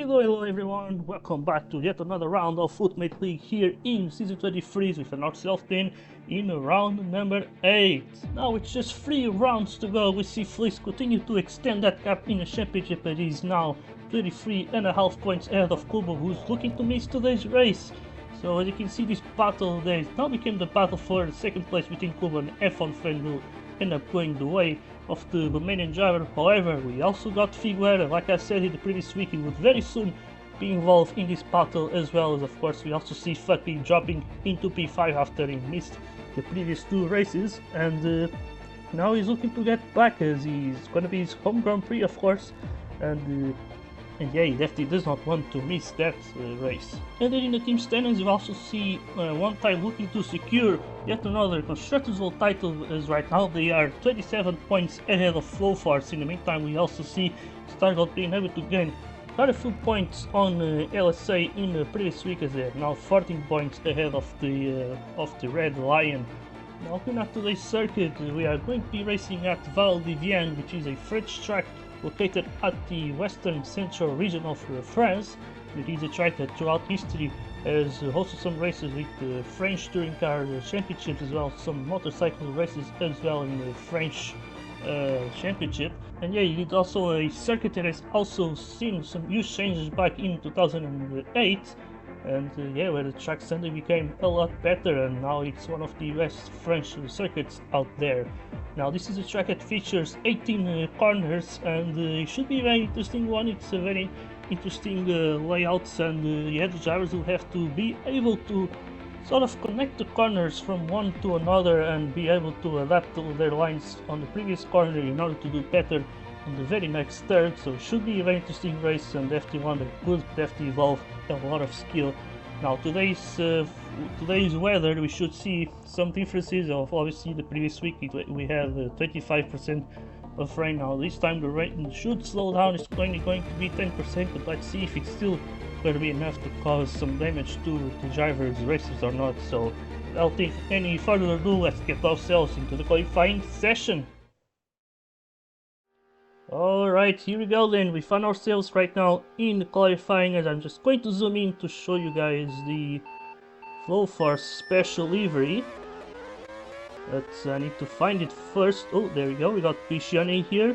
Hello everyone, welcome back to yet another round of Ultimate League here in Season 23 with ourselves then in round number 8. Now with just 3 rounds to go, we see Fleece continue to extend that gap in the championship. It is now 33.5 points ahead of Kubo, who's looking to miss today's race. So as you can see, this battle there now became the battle for the second place between Kubo and F1 Fan, who end up going the way of the Romanian driver. However, we also got Figueira. Like I said in the previous week, he would very soon be involved in this battle, as well as, of course, we also see Fucky dropping into P5 after he missed the previous 2 races, and now he's looking to get back, as he's going to be his home Grand Prix, of course, and yeah, he definitely does not want to miss that race. And then in the team standings, you also see one time looking to secure yet another Constructors World title, as right now they are 27 points ahead of Flow Force. In the meantime, we also see Stargold being able to gain quite a few points on LSA in the previous week, as they are now 14 points ahead of the Red Lion. Now, looking at today's circuit, we are going to be racing at Val de Vienne, which is a French track located at the western central region of France. It is a track that throughout history has hosted some races with the French Touring Car Championships, as well as some motorcycle races as well in the French Championship. And yeah, it is also a circuit that has also seen some huge changes back in 2008, and yeah, where the track suddenly became a lot better, and now it's one of the best French circuits out there. Now this is a track that features 18 corners, and it should be a very interesting one. It's a very interesting layout, and yeah, the drivers will have to be able to sort of connect the corners from one to another and be able to adapt to their lines on the previous corner in order to do better on the very next turn. So it should be a very interesting race, and definitely one that could definitely involve a lot of skill. Now today's weather, we should see some differences of obviously the previous week. We had 25% of rain. Now this time the rain should slow down. It's only going to be 10%, but let's see if it's still going to be enough to cause some damage to the drivers' races or not. So without any further ado, let's get ourselves into the qualifying session. Alright, here we go then. We found ourselves right now in the qualifying, as I'm just going to zoom in to show you guys the Flow Force special livery. But I need to find it first. Oh, there we go. We got Pisciani here.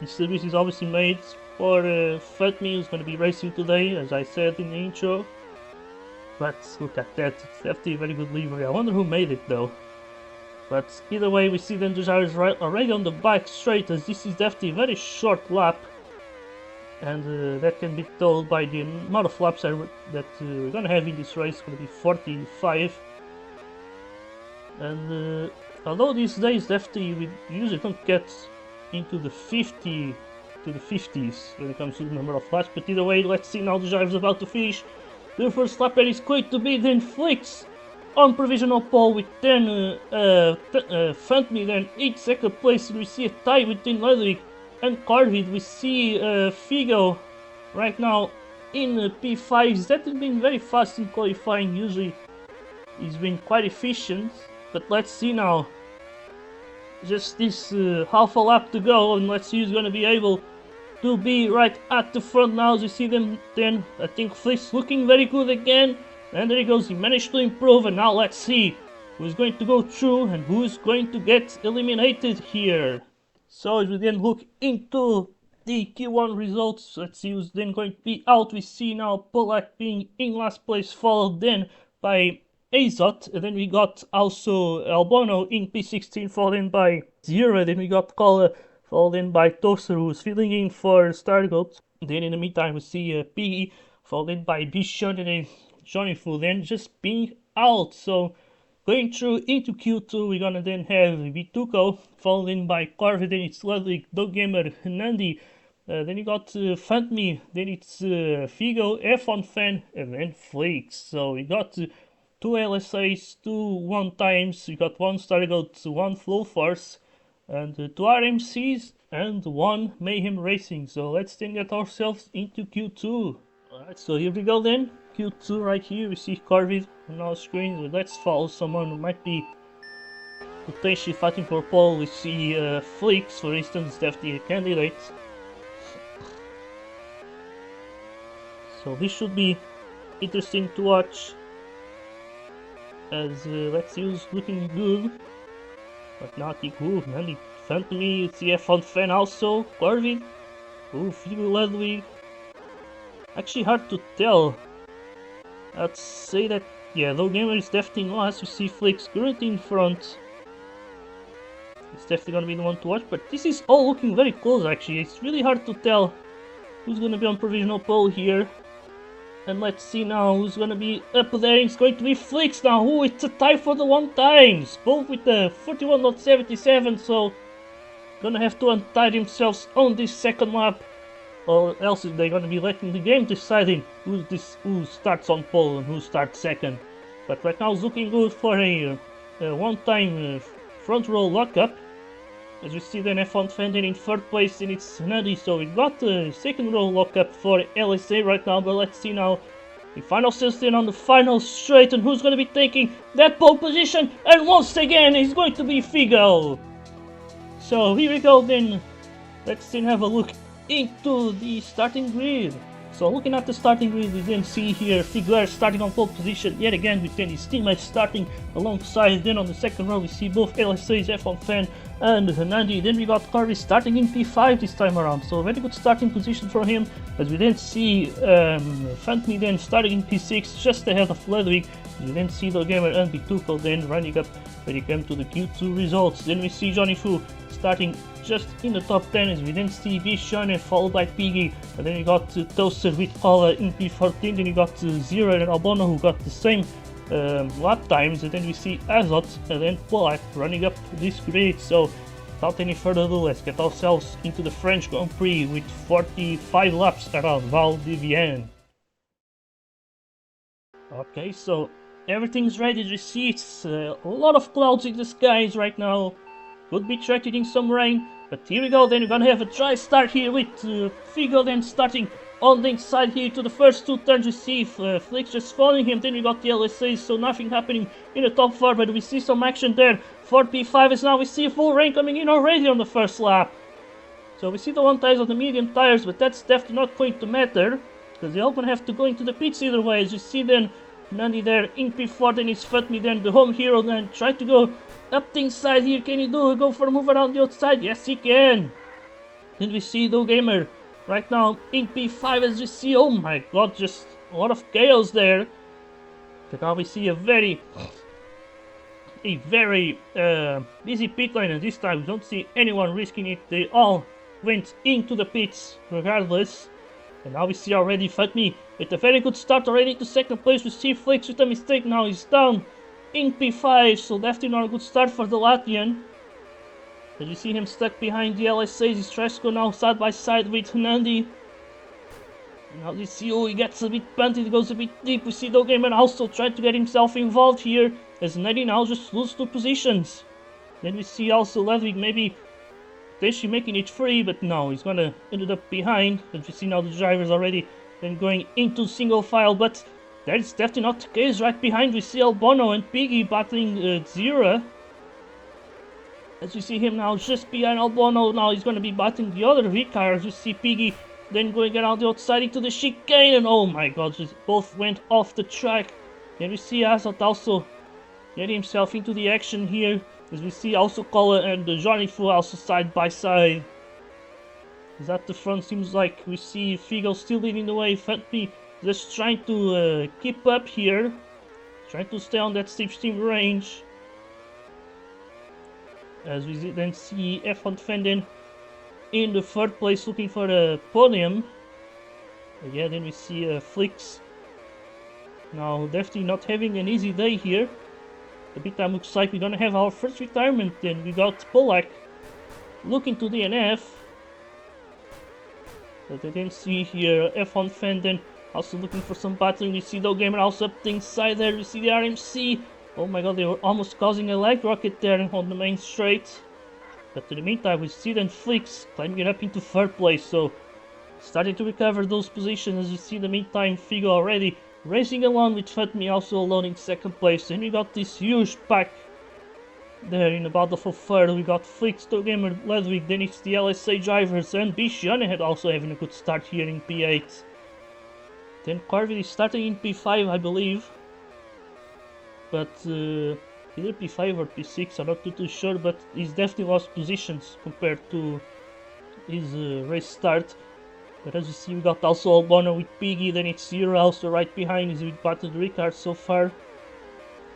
This service is obviously made for Fatmi, who's going to be racing today, as I said in the intro. But look at that. It's definitely a very good livery. I wonder who made it though. But either way, we see the drivers already on the bike straight, as this is definitely a very short lap. And that can be told by the amount of laps that we're going to have in this race. It's going to be 45. And although these days definitely we usually don't get into the 50 to the 50s when it comes to the number of laps. But either way, let's see now the driver's about to finish. The first lap is going to be then Flix on provisional pole with 10 Fantme, then 8 second place. We see a tie between Ludwig and Carvid. We see Figo right now in P5s. That has been very fast in qualifying. Usually he's been quite efficient, but let's see now. Just this half a lap to go, and let's see who's going to be able to be right at the front now. As you see them then, I think Flix looking very good again. And there he goes, he managed to improve, and now let's see who's going to go through and who's going to get eliminated here. So as we then look into the Q1 results, let's see who's then going to be out. We see now Polak being in last place, followed then by Azot, and then we got also Albono in P16, followed in by Zero, then we got Kola, followed in by Toaster, who's filling in for Stargold. Then in the meantime we see PE, followed in by Bishon, and then Johnny Fu then just being out. So going through into Q2, we're gonna then have Vituko, followed in by Corvid, then it's Ludwig, Doggamer, Nandi, then you got Fantme, then it's Figo, F1 Fan, and then Flix. So we got 2 LSAs, 2 1 times, we got 1 Stargold, 1 Flow Force, and 2 RMCs, and 1 Mayhem Racing. So let's then get ourselves into Q2. Alright, so here we go then. Q2 right here, we see Corvid on our screen. Let's follow someone who might be potentially fighting for pole. We see Flix, for instance, definitely a candidate. So this should be interesting to watch. As let's see who's looking good. But not good, man. It fun to me. CF on fan also. Corvid. Ooh, Figo Ludwig. Actually hard to tell. I'd say that, yeah, though Gamer is definitely last. We see Flix currently in front. It's definitely gonna be the one to watch, but this is all looking very close actually. It's really hard to tell who's gonna be on provisional pole here. And let's see now who's gonna be up there. It's going to be Flix now. Ooh, it's a tie for the 1 times. Both with the 41.77, so gonna have to untie themselves on this second lap. Or else they're gonna be letting the game deciding who starts on pole and who starts second. But right now it's looking good for a one-time front row lockup. As we see then F1 Fendon in third place and it's Nutty, so we got the second row lockup for LSA right now, but let's see now the final system on the final straight and who's gonna be taking that pole position, and once again it's going to be Figo. So here we go then, let's then have a look into the starting grid. So looking at the starting grid, we then see here Figueroa starting on pole position yet again, with then his teammates starting alongside. Then on the second row we see both LSA's F1 Fan and Hernandi. Then we got Corby starting in P5 this time around, so a very good starting position for him. As we then see Fantme then starting in P6 just ahead of Ludwig. We then see the gamer and Bituko then running up when it came to the Q2 results. Then we see Johnny Fu starting just in the top 10, as we then see Vishone followed by Piggy, and then you got Toaster with Paula in P14, then you got Zero and Albono who got the same lap times, and then we see Azot and then Polak running up this grid. So without any further ado, let's get ourselves into the French Grand Prix with 45 laps around Val de Vienne. Okay, so everything's ready to see. It's a lot of clouds in the skies right now. Could be threatening some rain, but here we go. Then we're gonna have a dry start here with Figo then starting on the inside here to the first 2 turns. We see Flix just following him. Then we got the LSA, so nothing happening in the top 4, but we see some action there for P5 as now we see a full rain coming in already on the first lap. So we see the 1 tires on the medium tires, but that's definitely not going to matter, because they all gonna have to go into the pits either way. As you see then Nandi there in P4, then it's Fatmi then the home hero, then try to go up the inside here. Can he go for a move around the outside? Yes, he can. Then we see the gamer right now in P5, as we see, oh my god, just a lot of chaos there. But now we see a very busy pit lane, and this time we don't see anyone risking it. They all went into the pits regardless. And now we see already Fatmi with a very good start already to second place. We see Flix with a mistake, now he's down in P5, so definitely not a good start for the Latvian. As you see him stuck behind the LSA's, his tries to go now side by side with Nandi. And now you see, oh, he gets a bit punted, he goes a bit deep. We see Dogamer also trying to get himself involved here, as Nandi now just loses 2 positions. Then we see also Ludwig maybe potentially making it free, but no, he's gonna end up behind. As you see now the drivers already then going into single file, but that is definitely not the case. Right behind we see Albono and Piggy battling Zira. As you see him now just behind Albono, now he's going to be battling the other V-car. As you see Piggy then going around the outside into the chicane, and oh my god, just both went off the track. Then we see Azot also get himself into the action here, as we see also Kola and Johnny Fu also side by side. As at the front seems like we see Figo still leading the way. Fatmi just trying to keep up here, trying to stay on that slipstream range. As we then see F1 Fendon in the 3rd place looking for the podium. Yeah, then we see Flix now definitely not having an easy day here. The big time looks like we're gonna have our first retirement. Then we got Polak looking to DNF. But I didn't see here F1 Fendon also looking for some battling. We see Dogamer also up the inside there. We see the RMC. Oh my god, they were almost causing a leg rocket there on the main straight. But in the meantime, we see then Flix climbing it up into 3rd place. So starting to recover those positions. As you see in the meantime, Figo already racing along with Fatmi also alone in 2nd place. And we got this huge pack there in the battle for 3rd. We got Flix, Dogamer, Ludwig, then it's the LSA drivers, and Bishiane had also having a good start here in P8. Then Corvid is starting in P5, I believe. But either P5 or P6, I'm not too sure, but he's definitely lost positions compared to his race start. But as you see, we got also Albono with Piggy, then it's Zero also right behind is with Battle Ricard so far.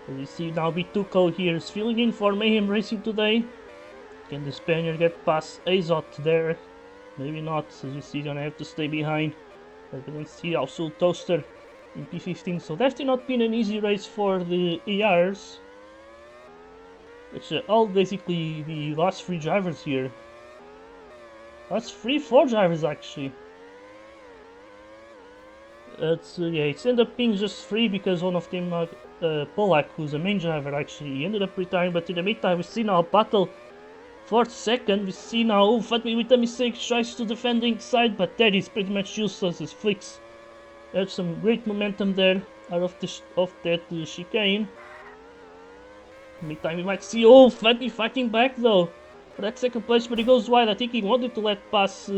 As you see now Bituco here is filling in for Mayhem Racing today. Can the Spaniard get past Azot there? Maybe not, as you see, gonna have to stay behind. As we can see also Toaster in P15, so definitely not been an easy race for the ERs. Which all basically the last 3 drivers here. Last 4 drivers actually. It's ended up being just 3 because one of them, Polak, who's a main driver actually, he ended up retiring, but in the meantime we see now a battle for second. We see now Fatmi with a mistake tries to defend the inside, but that is pretty much useless as Flicks had some great momentum there out of that chicane. In the meantime we might see Fatmi fighting back though for that second place, but he goes wide. I think he wanted to let pass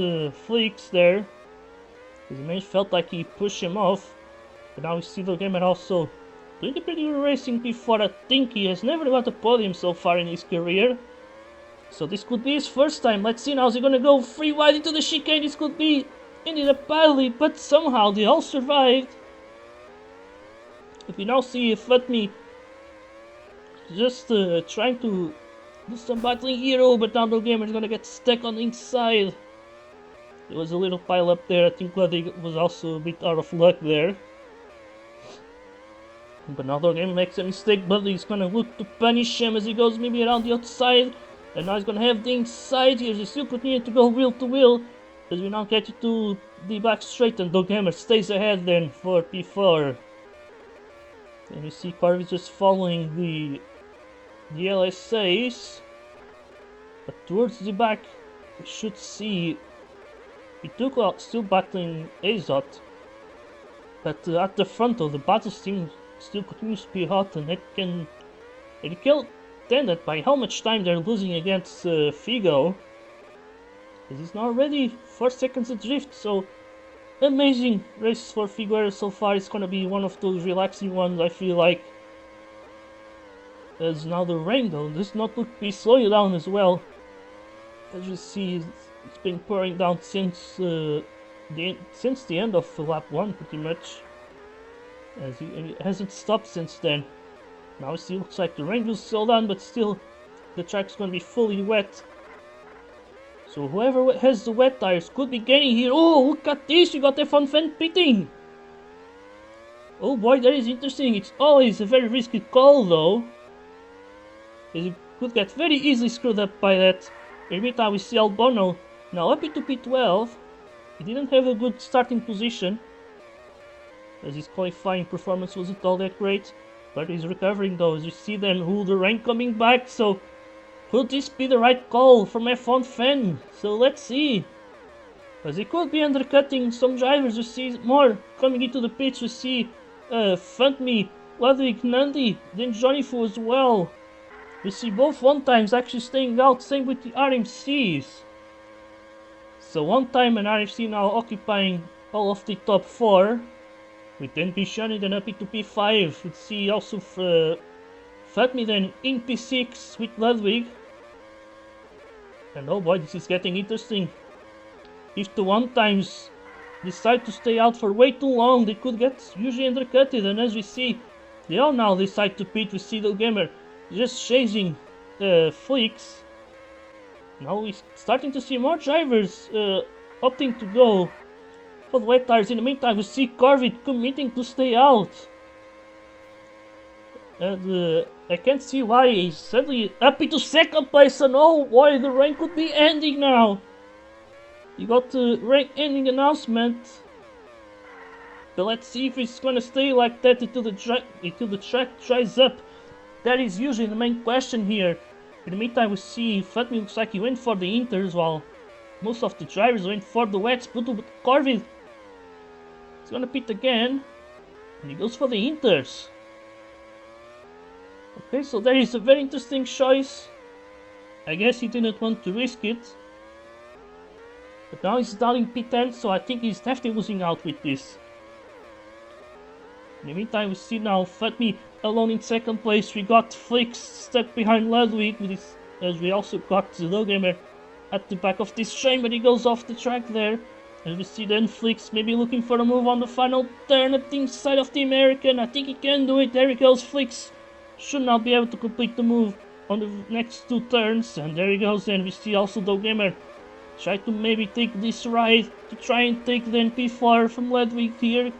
Flicks there. His man felt like he pushed him off, but now we see the gamer also doing the pretty good racing before. I think he has never got a podium so far in his career, so this could be his first time. Let's see now, is he gonna go free wide into the chicane? This could be ended up badly, but somehow they all survived. If we now see Fatmi just trying to do some battling hero, but now the gamer is gonna get stuck on the inside. There was a little pile up there. I think Ludwig was also a bit out of luck there. But now the game makes a mistake. Buddy's gonna look to punish him as he goes maybe around the outside. And now he's gonna have the inside here. He still continue to go wheel to wheel. As we now get to the back straight, and Doghammer stays ahead then for P4. And you see Corvus just following the LSAs. But towards the back we should see Bituco still battling Azot, but at the front of the battle team still continues to be hot, and it can tell that by how much time they're losing against Figo. This is now already 4 seconds adrift, so amazing race for Figueroa so far. It's gonna be one of those relaxing ones, I feel like. As now the rain though does not look to be slowing down as well. As you see, it's been pouring down since the end of lap 1 pretty much. As it hasn't stopped since then. Now it still looks like the rain will slow down, but still the track's gonna be fully wet. So whoever has the wet tires could be getting here. Oh, look at this! You got F1 fan pitting! Oh boy, that is interesting. It's always a very risky call though, as you could get very easily screwed up by that. In the meantime we see Albono now up into P12. He didn't have a good starting position, as his qualifying performance wasn't all that great, but he's recovering though. As you see then the rain coming back, so could this be the right call from F1 fan? So let's see, as he could be undercutting some drivers. You see more coming into the pitch. You see Fundme, Ludwig, Nandi, then Johnny Fu as well. We see both one-times actually staying out, same with the RMCs. So one-time and RMC now occupying all of the top 4. With then Bishani then up into P5. We see also Fatmi then in P6 with Ludwig. And oh boy, this is getting interesting. If the one-times decide to stay out for way too long, they could get usually undercutted. And as we see, they all now decide to pit. We see the gamer just chasing Flicks. Now we're starting to see more drivers opting to go for the wet tires. In the meantime, we see Corvid committing to stay out. And I can't see why he's suddenly up into second place. And oh boy, the rain could be ending now. You got the rain ending announcement. But let's see if it's gonna stay like that until the track dries up. That is usually the main question here. In the meantime, we see Fatmi looks like he went for the inters, while most of the drivers went for the wets. But Corvid is gonna pit again, and he goes for the inters. Okay, so there is a very interesting choice. I guess he didn't want to risk it. But now he's down in P10, so I think he's definitely losing out with this. In the meantime, we see now Fatmi alone in second place. We got Flix stuck behind Ludwig, with his, as we also got the low gamer at the back of this train, but he goes off the track there. As we see then Flix maybe looking for a move on the final turn at the inside of the American. I think he can do it. There he goes. Flix should now be able to complete the move on the next two turns. And there he goes. And we see also Gamer try to maybe take this ride to try and take the P4 from Ludwig here.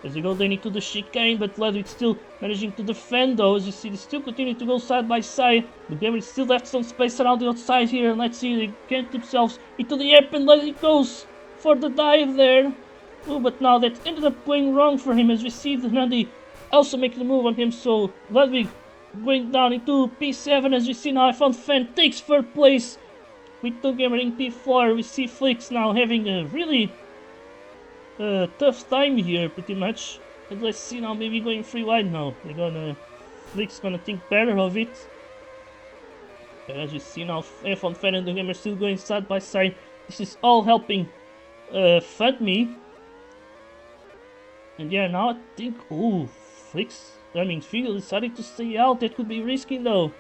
As we go then into the chicane, but Ludwig still managing to defend though. As you see, they still continue to go side by side. The gamer still left some space around the outside here. And let's see, they get themselves into the air, and Ludwig goes for the dive there. Oh, but now that ended up going wrong for him, as we see the Nandi also making the move on him. So Ludwig going down into P7, as we see now Fan takes third place with the gamer in P4. We see Flix now having a really tough time here, pretty much. But let's see now, maybe going free wide now. Flix gonna think better of it. But as you see now, Fan and the gamer still going side by side. This is all helping Fatmi. And yeah, now I think, Fiegel decided to stay out. That could be risky though.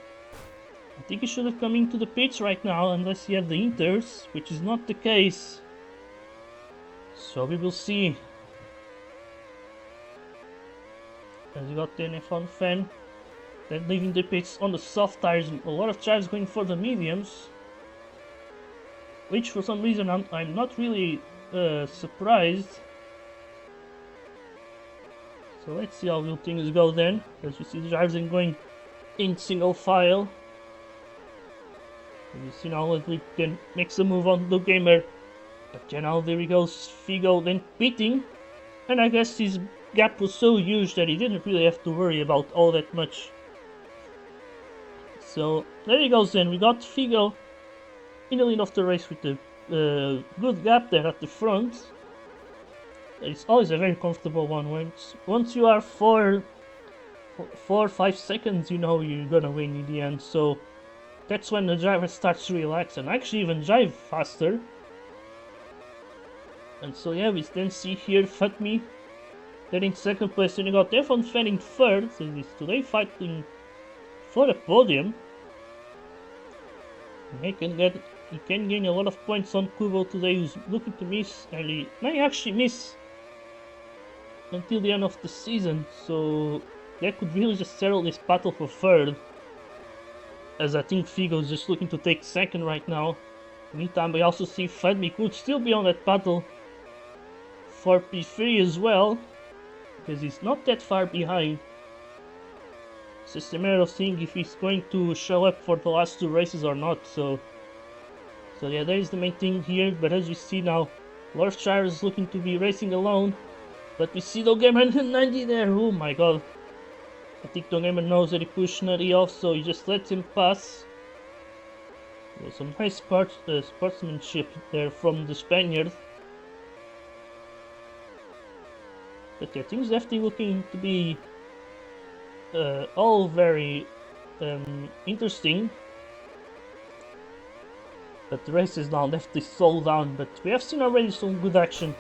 I think he should have come into the pits right now, unless he had the inters, which is not the case. So we will see. As you got the F1 fan, then leaving the pits on the soft tires, a lot of drivers going for the mediums, which for some reason I'm not really surprised. So let's see how will things go then, as we see the drivers going in single file. And you see now Ludwig then makes a move on the gamer. But then now there he goes, Figo then pitting. And I guess his gap was so huge that he didn't really have to worry about all that much. So there he goes then, we got Figo in the lead of the race with the good gap there at the front. It's always a very comfortable one. Once you are 4 or 5 seconds, you know you're gonna win in the end. So that's when the driver starts to relax and actually even drive faster. And so yeah, we then see here Fatmi then in second place, and you got Fan in third. So he's today fighting for the podium. He can gain a lot of points on Kubo today, who's looking to miss, and he may actually miss until the end of the season. So that could really just settle this battle for third, as I think Figo is just looking to take second right now. Meantime, we also see Fatmi could still be on that battle for P3 as well, because he's not that far behind. It's just a matter of seeing if he's going to show up for the last two races or not. So yeah, that is the main thing here. But as we see now, Lord Shire is looking to be racing alone. But we see Dogeman 90 there. Oh my god. I think Dogeman knows that he pushed Nutty off, so he just lets him pass. There's some nice sportsmanship there from the Spaniard. But yeah, things definitely looking to be all very interesting. But the race is now definitely slowed down, but we have seen already some good action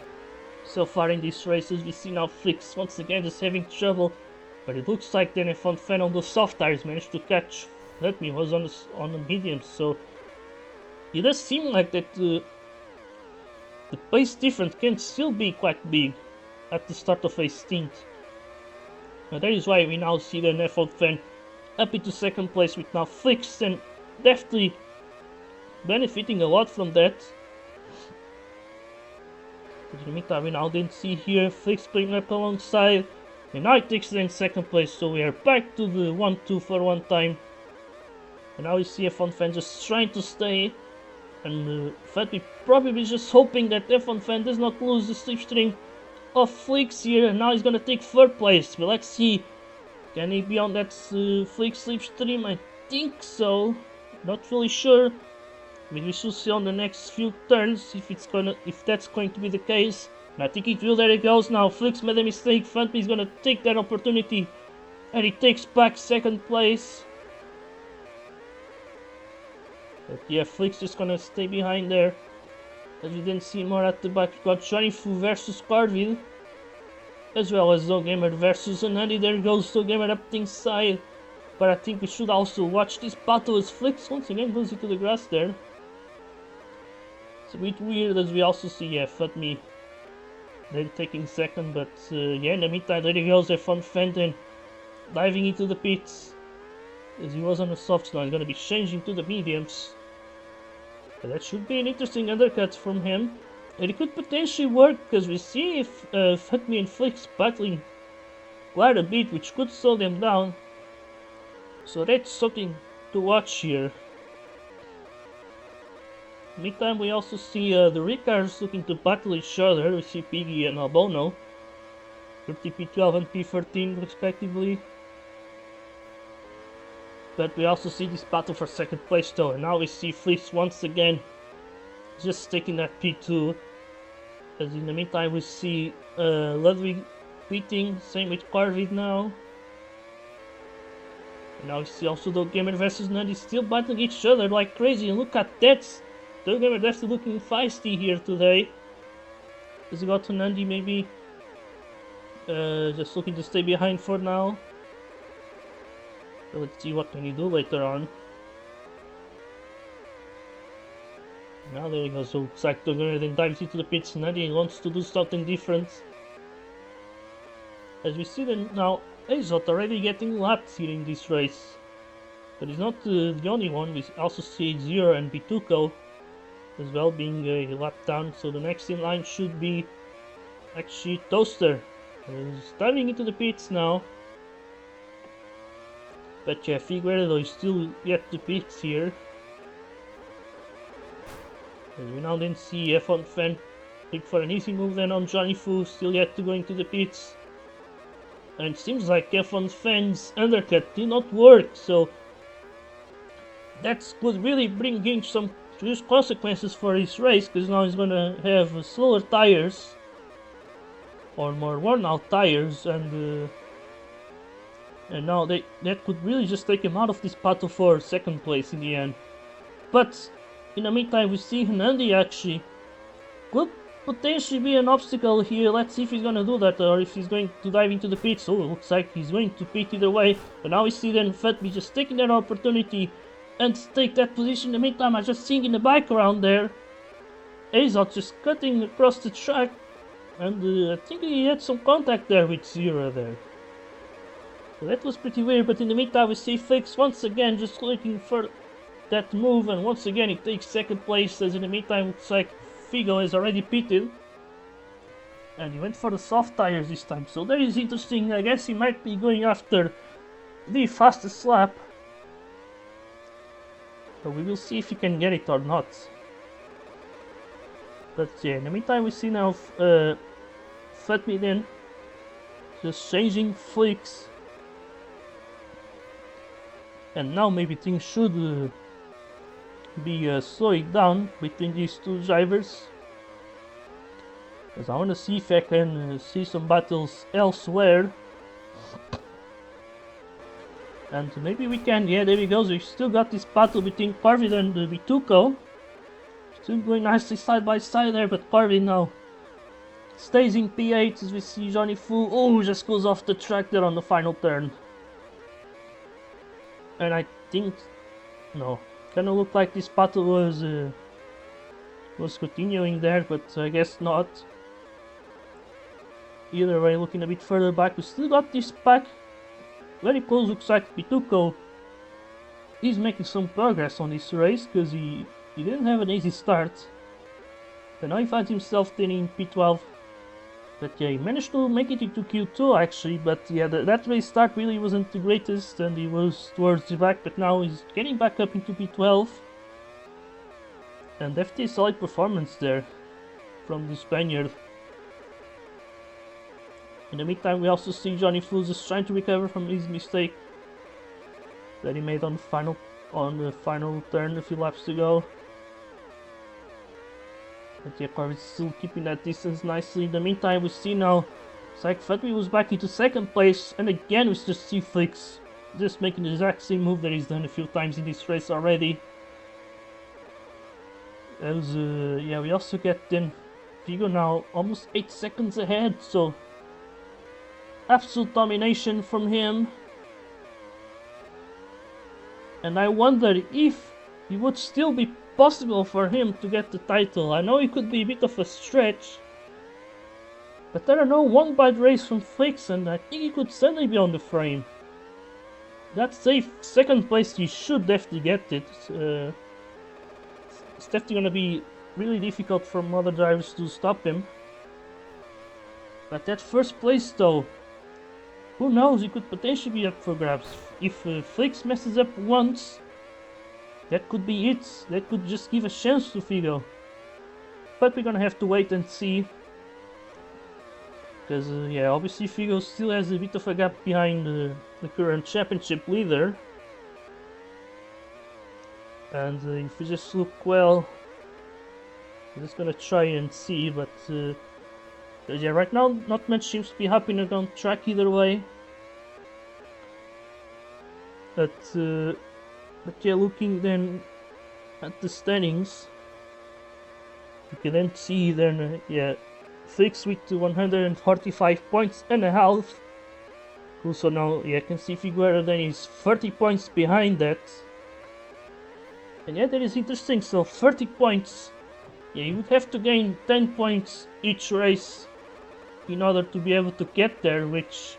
so far in these races. We see now Flix once again just having trouble, but it looks like then Fan on the soft tires managed to catch Letme was on the mediums, so it does seem like that the pace difference can still be quite big at the start of a stint. And that is why we now see the F1 Fan up into second place with now Flix, and definitely benefiting a lot from that. But in the meantime, we now didn't see here Flix playing up alongside, and now it takes then second place, so we are back to the 1-2 for one time. And now we see F1 Fan just trying to stay, and Fatmi probably just hoping that F1 Fan does not lose the slipstream of Flix here, and now he's gonna take third place. But let's see, can he be on that Flix slipstream? I think so, not really sure. But we should see on the next few turns if that's going to be the case. And I think it will. There it goes now. Flix made a mistake. Fatmi is gonna take that opportunity, and he takes back second place. But yeah, Flix just gonna stay behind there. As we didn't see more at the back, we got Johnny Fu versus Carville. as well as Gamer versus Anandi. There goes Gamer up the inside. But I think we should also watch this battle as Flix once again goes into the grass there. It's a bit weird as we also see, Futme they're taking second, but yeah, in the meantime, there he goes, F1 Fenton diving into the pits. As he was on the softs, now he's going to be changing to the mediums. But that should be an interesting undercut from him. And it could potentially work, because we see if Futme and Flix battling quite a bit, which could slow them down. So that's something to watch here. Meantime, we also see the Ricards looking to battle each other. We see Piggy and Albono, P12 and P13 respectively. But we also see this battle for second place though, and now we see Fleece once again just taking that P2. As in the meantime we see Ludwig beating, same with Carvid now. And now we see also the Gamer versus Nandi still battling each other like crazy, and look at that! The Gamer definitely looking feisty here today. As he got to Nandi maybe just looking to stay behind for now. So let's see what can he do later on. Now there he goes, so looks like the Gamer then dives into the pits. Nandi wants to do something different. As we see then now, Azot already getting lapped here in this race. But he's not the only one, we also see Zero and Bituko as well being lapped down. So the next in line should be actually Toaster. He's diving into the pits now. But yeah, Figueredo is still yet to pits here. And we now then see F1 Fan pick for an easy move then on Johnny Fu, still yet to go into the pits. And it seems like F1 Fan's undercut did not work, so that could really bring in some serious consequences for his race, because now he's gonna have slower tires or more worn out tires, and now that could really just take him out of this battle for second place in the end. But in the meantime we see Nandi actually could potentially be an obstacle here. Let's see if he's gonna do that or if he's going to dive into the pits. Oh, it looks like he's going to pit either way. But now we see then Fatby just taking that opportunity and take that position. In the meantime, I just seeing in the background there Azot just cutting across the track, and I think he had some contact there with Zero there. So that was pretty weird, but in the meantime we see Fix once again just looking for that move, and once again he takes second place, as in the meantime looks like Figo is already pitted. And he went for the soft tires this time, so that is interesting. I guess he might be going after the fastest lap. So we will see if he can get it or not. But yeah, in the meantime we see now Fatme then just changing flicks. And now maybe things should be slowing down between these two drivers. Because I want to see if I can see some battles elsewhere. And maybe we can, yeah, there we go. So we still got this battle between Carvid and Bituko. Still going nicely side by side there, but Carvid now stays in P8 as we see Johnny Fu. Oh, just goes off the track there on the final turn. And I think, no, kinda looked like this battle was continuing there, but I guess not. Either way, looking a bit further back, we still got this pack very close. Looks like Bituko is making some progress on this race, because he didn't have an easy start. But now he finds himself then in P12. But yeah, he managed to make it into Q2 actually, but yeah, that race start really wasn't the greatest, and he was towards the back, but now he's getting back up into P12. And definitely a solid performance there from the Spaniard. In the meantime, we also see Johnny Fu just trying to recover from his mistake that he made on the final turn a few laps to go. But yeah, Carvid's still keeping that distance nicely. In the meantime, we see now it's like Fatme was back into second place, and again we just see Flix just making the exact same move that he's done a few times in this race already. As yeah, we also get then Figo now almost 8 seconds ahead, so absolute domination from him. And I wonder if it would still be possible for him to get the title. I know it could be a bit of a stretch, but I don't know, one bad race from Flix and I think he could certainly be on the frame. That's safe. Second place, he should definitely get it. It's definitely gonna be really difficult for other drivers to stop him. But that first place though, who knows, it could potentially be up for grabs. If Flix messes up once, that could be it. That could just give a chance to Figo. But we're gonna have to wait and see. Because, yeah, obviously Figo still has a bit of a gap behind the current championship leader. And if we just look well, I'm just gonna try and see, but yeah, right now not much seems to be happening on track either way. But yeah, looking then at the standings, you can then see then, yeah, Flix with 145 points and a half. Also now, yeah, can see Figueroa then is 30 points behind that. And yeah, that is interesting. So 30 points. Yeah, you would have to gain 10 points each race in order to be able to get there, which,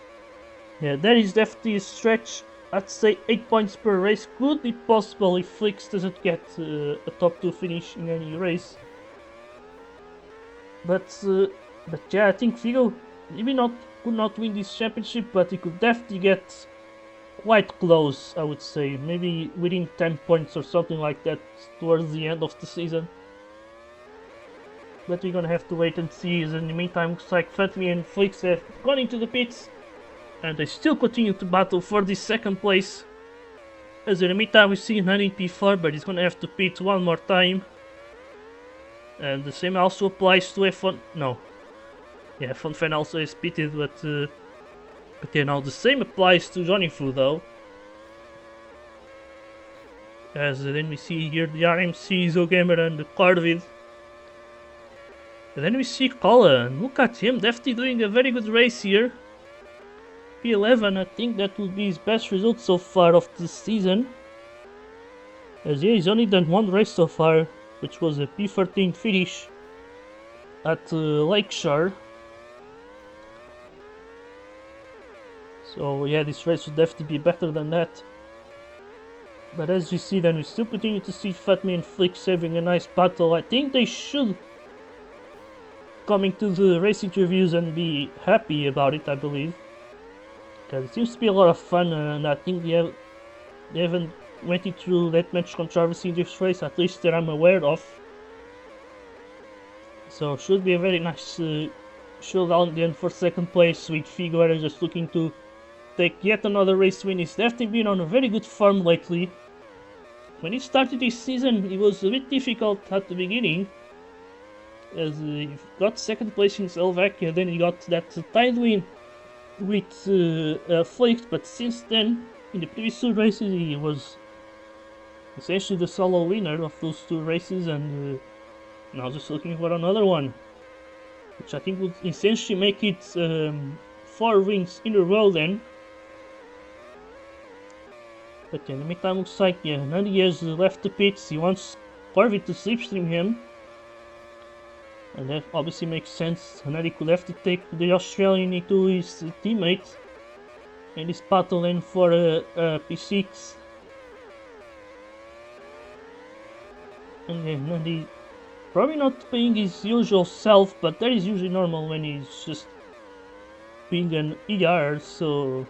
yeah, that is definitely a stretch. I'd say 8 points per race could be possible if Flix doesn't get a top 2 finish in any race. But yeah, I think Figo maybe could not win this championship, but he could definitely get quite close, I would say. Maybe within 10 points or something like that towards the end of the season. But we're gonna have to wait and see. As in the meantime, looks like Fatmi and Flix have gone into the pits, and they still continue to battle for this second place. As in the meantime, we see Nani P4, but he's gonna have to pit one more time. And the same also applies to F1. No. Yeah, F1 fan also is pitted, but yeah, now the same applies to Johnny Fu though. As then we see here the RMC, Zogamer and the Corvid. And then we see Kola, and look at him, definitely doing a very good race here. P11, I think that would be his best result so far of the season. As yeah, he's only done one race so far, which was a P13 finish at Lakeshore. So yeah, this race would definitely be better than that. But as you see, then we still continue to see Fatmi and Flix having a nice battle. I think they should coming to the race interviews and be happy about it, I believe. Because it seems to be a lot of fun, and I think they haven't went through that much controversy in this race, at least that I'm aware of. So should be a very nice showdown then for second place, with Figueroa just looking to take yet another race win. He's definitely been on a very good form lately. When he started this season, it was a bit difficult at the beginning, as he got second place in Slovakia, then he got that tied win with Flix, but since then, in the previous two races, he was essentially the solo winner of those two races, and now just looking for another one, which I think would essentially make it 4 wins in a row then. But in the meantime, looks like, yeah, Nandi has left the pits. He wants Corvid to slipstream him, and that obviously makes sense. Nandi could have to take the Australian into his teammate and he's battling for P6. And then Nandi probably not being his usual self, but that is usually normal when he's just being an ER, so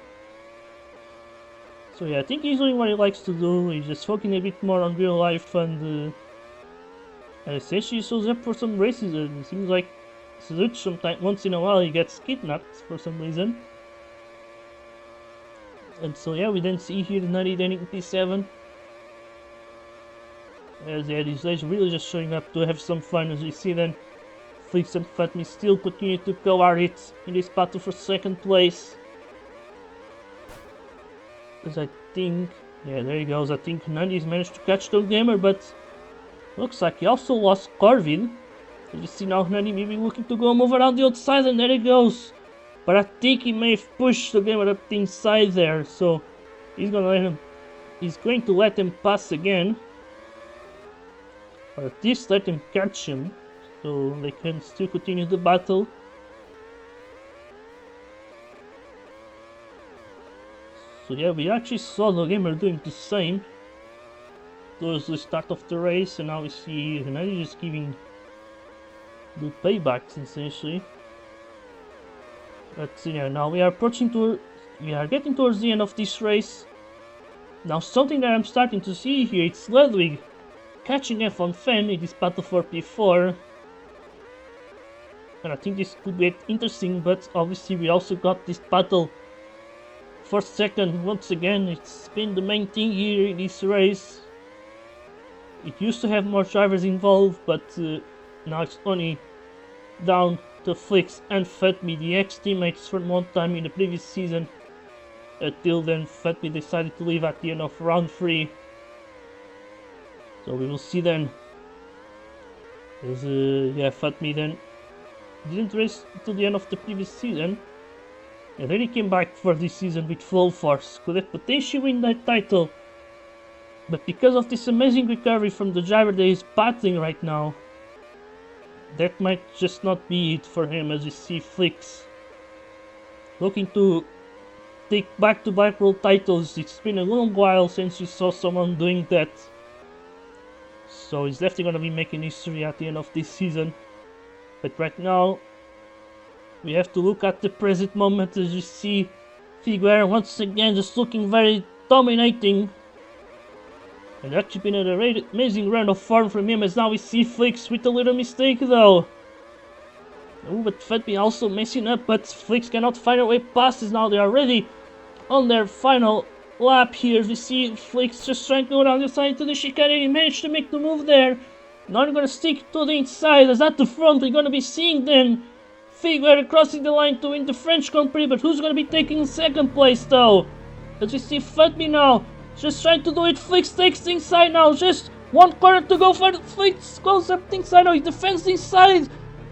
yeah, I think he's doing what he likes to do. He's just focusing a bit more on real life, and essentially shows up for some races, and it seems like sometimes once in a while he gets kidnapped for some reason. And so yeah, we then see here Nutty then in P7. As yeah, these guys really just showing up to have some fun. As we see then Flix and Fatmi still continue to go at it in this battle for second place. As I think, yeah, there he goes. I think Nandi's managed to catch the gamer, but looks like he also lost Corvid. You see now Nandi maybe looking to go move around the outside, and there he goes. but I think he may have pushed the gamer up the inside there, so he's going to let him pass again, or at least let him catch him, so they can still continue the battle. So yeah, we actually saw the gamer doing the same towards the start of the race, and now we see Gennady just giving the paybacks essentially. But yeah, now we are getting towards the end of this race. Now something that I'm starting to see here, it's Ludwig catching F1 Fan in this battle for P4. And I think this could be interesting, but obviously we also got this battle for second once again. It's been the main thing here in this race. It used to have more drivers involved, but now it's only down to Flix and Fatme, the ex-teammates from one time in the previous season. Until then, Fatme decided to leave at the end of round 3. So we will see then. Yeah, Fatme then didn't race until the end of the previous season. And then he came back for this season with full force. Could have potentially win that title. But because of this amazing recovery from the driver that he's battling right now, that might just not be it for him, as you see Flix looking to take back-to-back world titles. It's been a long while since we saw someone doing that. So he's definitely going to be making history at the end of this season. But right now, we have to look at the present moment, as you see Figueira once again just looking very dominating. And actually been a really amazing run of form from him, as now we see Flix with a little mistake though. Oh, but Fatme also messing up, but Flix cannot find a way past this. Now they are already on their final lap here. We see Flix just trying to go down the side to the chicane, and he managed to make the move there. Now they're gonna stick to the inside, as at the front we're gonna be seeing then Figueira crossing the line to win the French Grand Prix, but who's gonna be taking second place though? As we see Fatme now just trying to do it. Flix takes the inside now, just one corner to go for Flix, goes up the inside now, he defends the inside,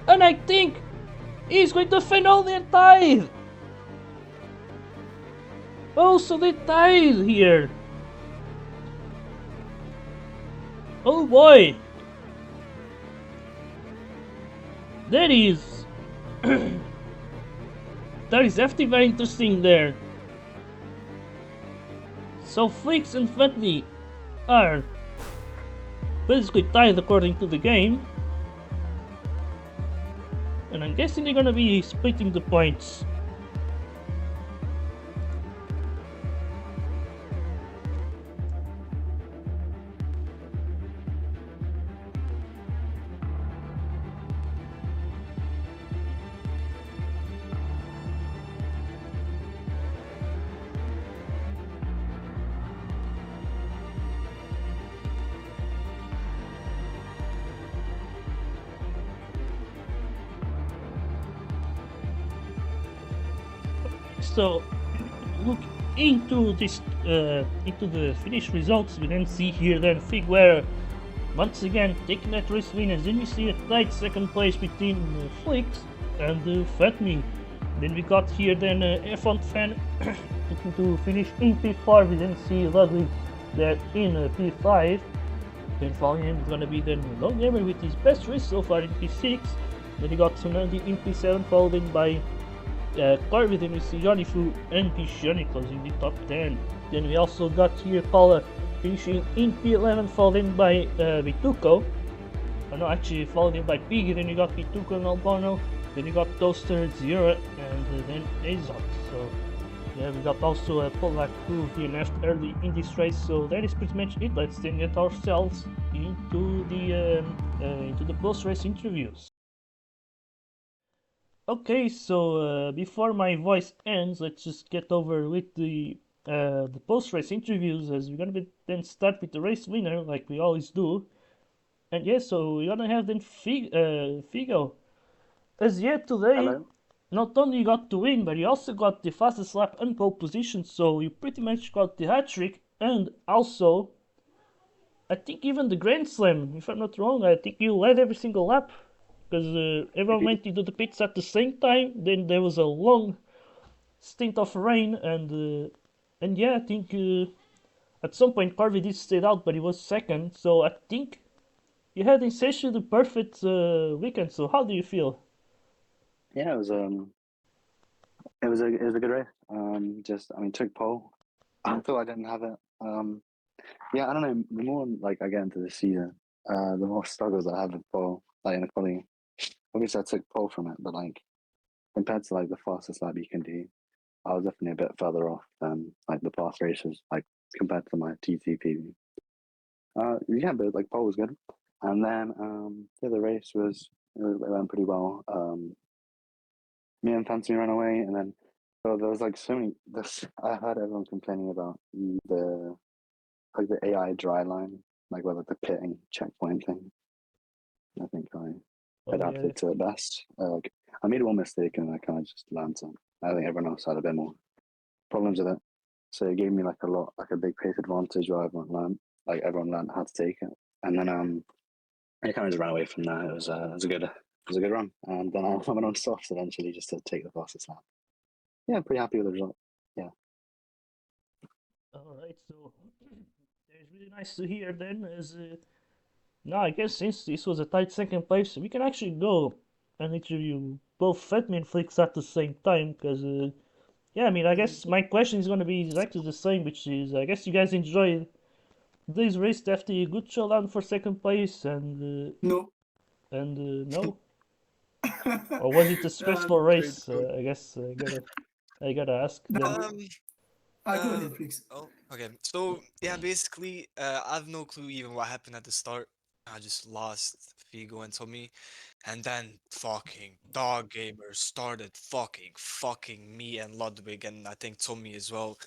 and I think he's going to defend all the tied. Oh, so they tied here. Oh boy. That is that is definitely very interesting there. So Flix and Fatme are basically tied according to the game. And I'm guessing they're gonna be splitting the points. So, look into this, into the finished results. We then see here then Figueira once again taking that race win, and then we see a tight second place between Flix and Fatme. Then we got here then F1 Fan looking to finish in P4. We then see Ludwig there in P5. Then following him is gonna be then Longhammer with his best race so far in P6. Then we got Tsunade in P7, followed in by Corby. Then we see Johnny Fu and Pishani closing the top 10. Then we also got here Paula finishing in P11, followed in by Vituco. Oh no, actually followed in by Piggy. Then you got Vituco and Albano. Then you got Toaster, Zero, and then Azot. So yeah, we got also a Polak who here left early in this race. So that is pretty much it. Let's then get ourselves into the post-race interviews. Okay, so before my voice ends, let's just get over with the post-race interviews, as we're gonna then start with the race winner, like we always do. And yeah, so we're gonna have then Figo. As yet today, Hello. not only you got to win, but you also got the fastest lap and pole position, so you pretty much got the hat-trick, and also, I think even the Grand Slam, if I'm not wrong. I think you led every single lap, because everyone went into the pits at the same time. Then there was a long stint of rain, and yeah, I think at some point Carvey did stay out, but he was second. So I think you had essentially the perfect weekend. So how do you feel? Yeah, it was a good race. Just I mean, took pole. I thought I didn't have it. Yeah, I don't know. The more like I get into the season, the more struggles I have with pole, like in a quality. Obviously, I took pole from it, but like compared to like the fastest lap you can do, I was definitely a bit further off than like the past races, like compared to my TTP. Yeah, but like pole was good, and then yeah, the race it went pretty well. Me and Fancy ran away, and then so there was like so many. This I heard everyone complaining about the like the AI dry line, like whether the pitting checkpoint thing. I think I Oh yeah, adapted to it best. Like, I made one mistake and I kind of just learned it. I think everyone else had a bit more problems with it, so it gave me like like a big pace advantage where everyone learned how to take it, and then I kind of just ran away from that. It was a good run, and then I went on softs eventually just to take the fastest lap. Yeah, I'm pretty happy with the result. Yeah. all right. So it's really nice to hear then. As now, I guess since this was a tight second place, we can actually go and interview both Fatman and Flix at the same time. Because yeah, I mean, I Mm. guess my question is gonna be exactly the same, which is I guess you guys enjoyed this race after a good showdown for second place, No. no, or was it a stressful Great. race? Good. I guess I gotta ask then. No. Um, Go uh, ahead, please. oh, okay. So yeah, basically, I have no clue even what happened at the start. I just lost Figo and Tommy, and then fucking Dog Gamer started fucking me and Ludwig, and I think Tommy as well.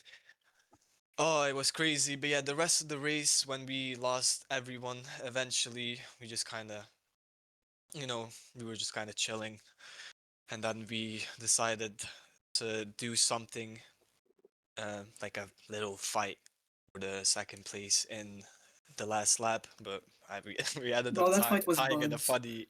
Oh, it was crazy. But yeah, the rest of the race, when we lost everyone, eventually we just kind of, you know, we were just kind of chilling, and then we decided to do something, like a little fight for the second place in the last lap, but we ended up Bro, that fight was tying in a buns. funny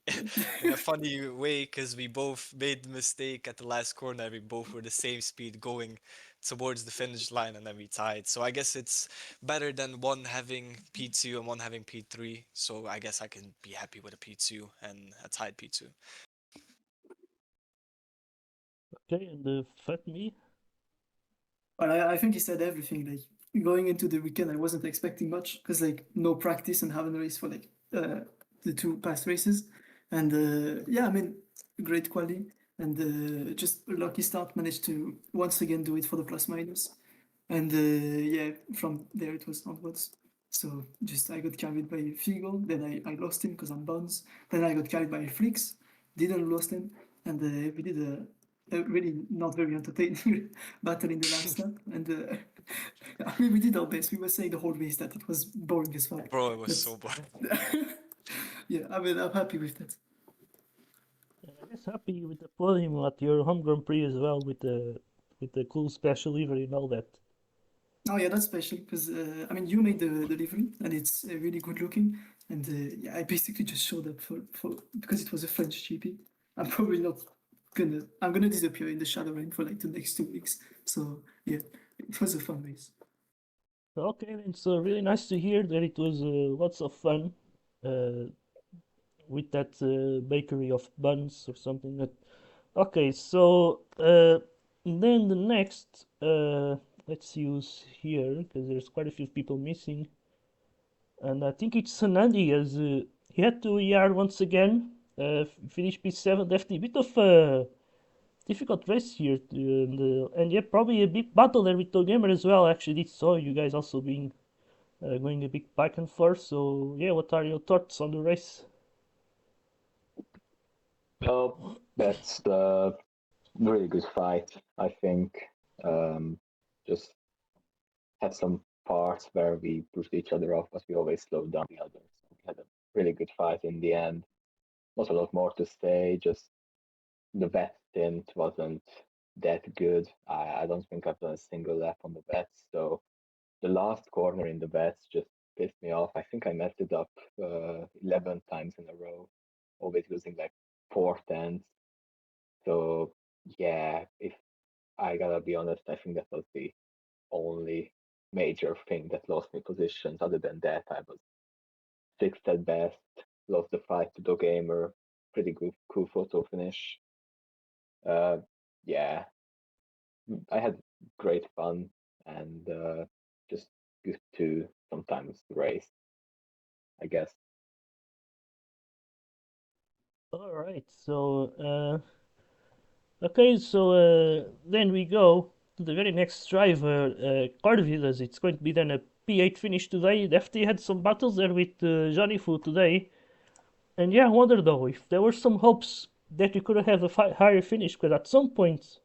in a funny way because we both made the mistake at the last corner. We both were the same speed going towards the finish line, and then we tied. So I guess it's better than one having P2 and one having P3. So I guess I can be happy with a P2 and a tied P2. Okay, and Fat Me. But I think he said everything. Like going into the weekend, I wasn't expecting much because like no practice and haven't raced for like the two past races, and yeah, I mean great quality and just a lucky start. Managed to once again do it for the plus minus, and yeah, from there it was onwards. So just I got carried by Figo, then I lost him because I'm Buns. Then I got carried by Flix, didn't lost him, and we did a really not very entertaining battle in the last lap. And I mean, we did our best. We were saying the whole race that it was boring as fuck. Bro, it was But so boring. yeah, I mean, I'm happy with that. And I guess happy with the podium at your home Grand Prix as well with the cool special livery and all that. Oh yeah, that's special because I mean you made the delivery and it's really good looking and yeah I basically just showed up for because it was a French GP. I'm gonna disappear in the shadow rain for like the next 2 weeks. So yeah, it was a fun race. Okay, it's really nice to hear that it was lots of fun uh, with that bakery of buns or something. That okay, so then the next let's use here because there's quite a few people missing, and I think it's Sanandi as he had to ER once again. Finished P7, left a bit of difficult race here, and yeah, probably a big battle there with Togamer as well. Actually, did saw you guys also being going a bit back and forth. So yeah, what are your thoughts on the race? Well, that's a really good fight, I think. Um, just had some parts where we pushed each other off, but we always slowed down the others. We had a really good fight in the end. Not a lot more to say, just the vet stint wasn't that good. I don't think I've done a single lap on the vets, so the last corner in the vets just pissed me off. I think I messed it up 11 times in a row, always losing like 4 tenths. So yeah, if I gotta be honest, I think that was the only major thing that lost me positions. Other than that, I was sixth at best, lost the fight to Gamer, pretty good, cool photo finish. Yeah, I had great fun and just good to sometimes race, I guess. All right, so okay, so then we go to the very next driver, Carville, as it's going to be then a P8 finish today. Defty had some battles there with Johnny Fu today, and yeah, I wonder though if there were some hopes that you could have a higher finish, because at some point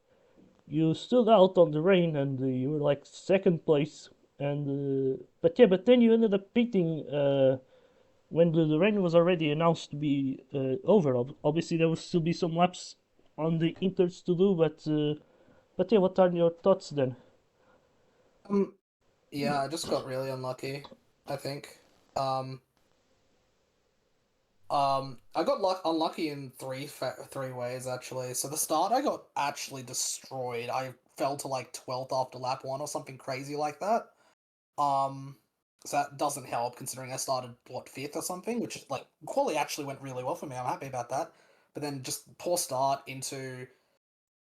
you stood out on the rain and you were like second place, and but yeah, but then you ended up beating when the rain was already announced to be over. Obviously, there will still be some laps on the inters to do, but yeah, what are your thoughts then? Yeah, I just got really unlucky, I think. I got unlucky in three ways actually. So the start, I got actually destroyed. I fell to like 12th after lap 1 or something crazy like that. So that doesn't help considering I started what 5th or something, which like quali actually went really well for me. I'm happy about that. But then just poor start into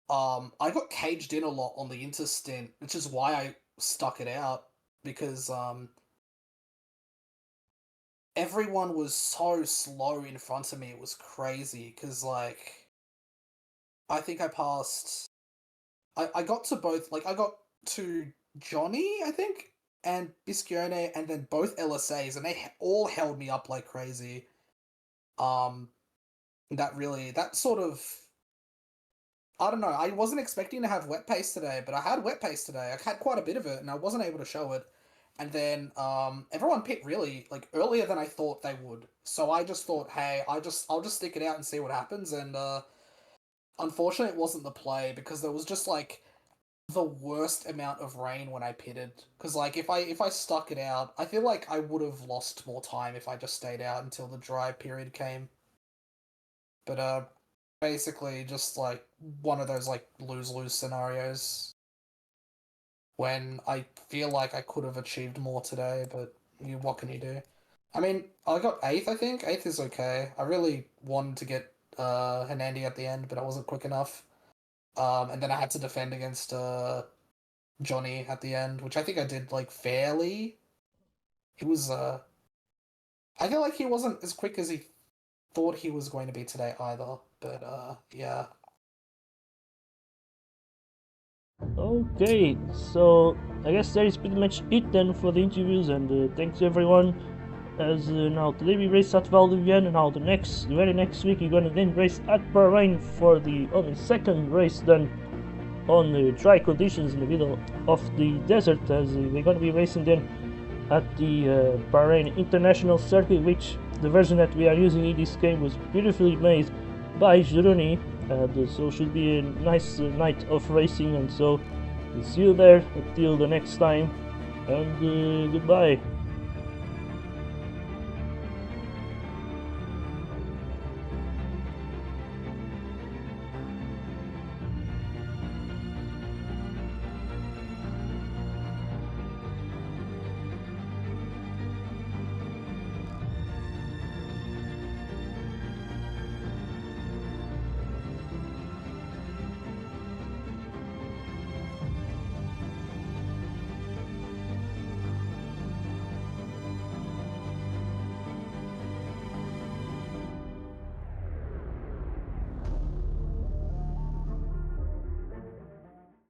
I got caged in a lot on the interstint, which is why I stuck it out because everyone was so slow in front of me. It was crazy because like I think I passed. I got to both. Like I got to Johnny, I think, and Biscione, and then both LSAs, and they all held me up like crazy. That sort of. I don't know. I wasn't expecting to have wet pace today, but I had wet pace today. I had quite a bit of it, and I wasn't able to show it. And then everyone picked really like earlier than I thought they would. So I just thought, hey, I'll just stick it out and see what happens. And unfortunately, it wasn't the play because there was just like the worst amount of rain when I pitted. Because like if I stuck it out, I feel like I would have lost more time if I just stayed out until the dry period came. But basically just like one of those like lose-lose scenarios when I feel like I could have achieved more today, but what can you do? I mean, I got 8th, I think. 8th is okay. I really wanted to get Hernandi at the end, but I wasn't quick enough. And then I had to defend against Johnny at the end, which I think I did like fairly. It was I feel like he wasn't as quick as he thought he was going to be today either. But yeah. Okay, so I guess that is pretty much it then for the interviews, and thanks everyone. As now today we race at Val and now the very next week we're gonna then race at Bahrain for the only second race done on dry conditions in the middle of the desert, as we're gonna be racing then at the Bahrain International Circuit, which the version that we are using in this game was beautifully made by Jeroni, so should be a nice night of racing, and so we'll see you there until the next time, and goodbye.